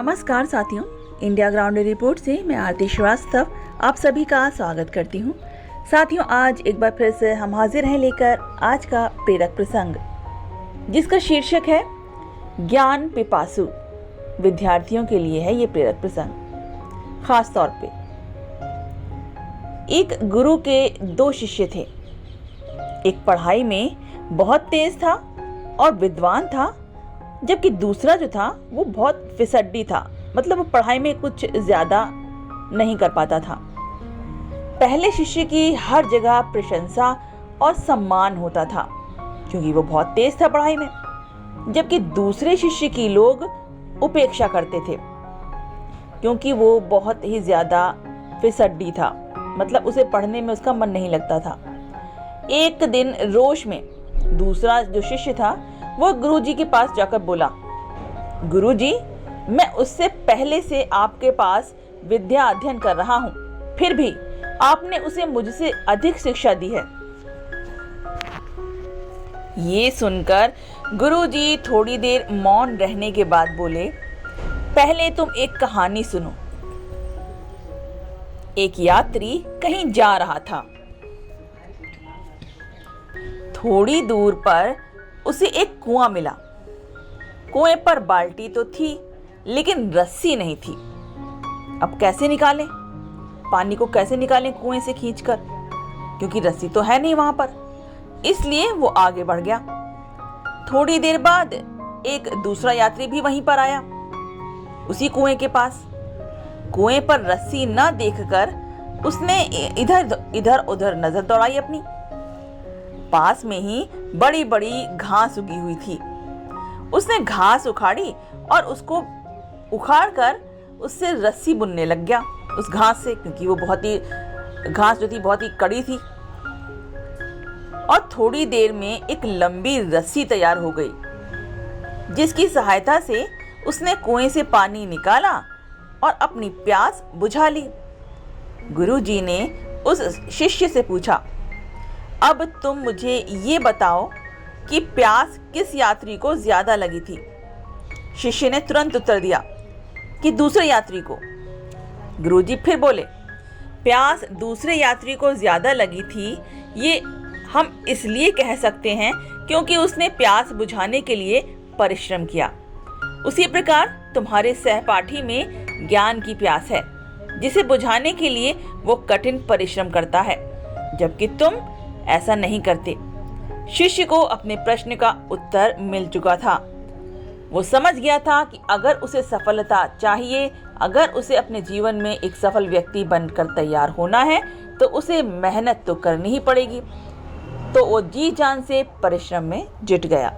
नमस्कार साथियों, India grounded report से मैं आरती श्रीवास्तव आप सभी का स्वागत करती हूँ। साथियों, आज एक बार फिर से हम हाजिर हैं लेकर आज का प्रेरक प्रसंग, जिसका शीर्षक है ज्ञान पिपासु। विद्यार्थियों के लिए है ये प्रेरक प्रसंग। खास तौर पे एक गुरु के दो शिष्य थे। एक पढ़ाई में बहुत तेज था और विद्वान था, जबकि दूसरा जो था वो बहुत फिसड्डी था, मतलब वो पढ़ाई में कुछ ज्यादा नहीं कर पाता था। पहले शिष्य की हर जगह प्रशंसा और सम्मान होता था क्योंकि वो बहुत तेज था पढ़ाई में, जबकि दूसरे शिष्य की लोग उपेक्षा करते थे क्योंकि वो बहुत ही ज्यादा फिसड्डी था, मतलब उसे पढ़ने में उसका मन नहीं लगता था। एक दिन रोष में दूसरा जो शिष्य था वो गुरुजी के पास जाकर बोला, गुरुजी, मैं उससे पहले से आपके पास विद्या अध्ययन कर रहा हूँ, फिर भी आपने उसे मुझसे अधिक शिक्षा दी है। ये सुनकर गुरुजी थोड़ी देर मौन रहने के बाद बोले, पहले तुम एक कहानी सुनो। एक यात्री कहीं जा रहा था। थोड़ी दूर पर उसे एक कुआं मिला। कुएं पर बाल्टी तो थी, लेकिन रस्सी नहीं थी। अब कैसे निकालें? पानी को कैसे निकालें कुएं से खींचकर, क्योंकि रस्सी तो है नहीं वहां पर। इसलिए वो आगे बढ़ गया। थोड़ी देर बाद एक दूसरा यात्री भी वहीं पर आया, उसी कुएं के पास। कुएं पर रस्सी न देखकर उसने इधर उधर नजर दौड़ाई अपनी। पास में ही बड़ी बड़ी घास उगी हुई थी। उसने घास उखाड़ी और उसको उखाड़कर उससे रस्सी बुनने लग गया उस घास से, क्योंकि वो घास जो थी बहुत ही कड़ी थी। और थोड़ी देर में एक लंबी रस्सी तैयार हो गई, जिसकी सहायता से उसने कुएं से पानी निकाला और अपनी प्यास बुझा ली। गुरुजी ने उस शिष्य से पूछा, अब तुम मुझे ये बताओ कि प्यास किस यात्री को ज्यादा लगी थी? शिष्य ने तुरंत उत्तर दिया कि दूसरे यात्री को। गुरुजी फिर बोले, प्यास दूसरे यात्री को ज्यादा लगी थी, ये हम इसलिए कह सकते हैं क्योंकि उसने प्यास बुझाने के लिए परिश्रम किया। उसी प्रकार तुम्हारे सहपाठी में ज्ञान की प्यास है, जिसे बुझाने के लिए वो कठिन परिश्रम करता है, जबकि तुम ऐसा नहीं करते। शिष्य को अपने प्रश्न का उत्तर मिल चुका था। वो समझ गया था कि अगर उसे सफलता चाहिए, अगर उसे अपने जीवन में एक सफल व्यक्ति बनकर तैयार होना है, तो उसे मेहनत तो करनी ही पड़ेगी। तो वो जी जान से परिश्रम में जुट गया।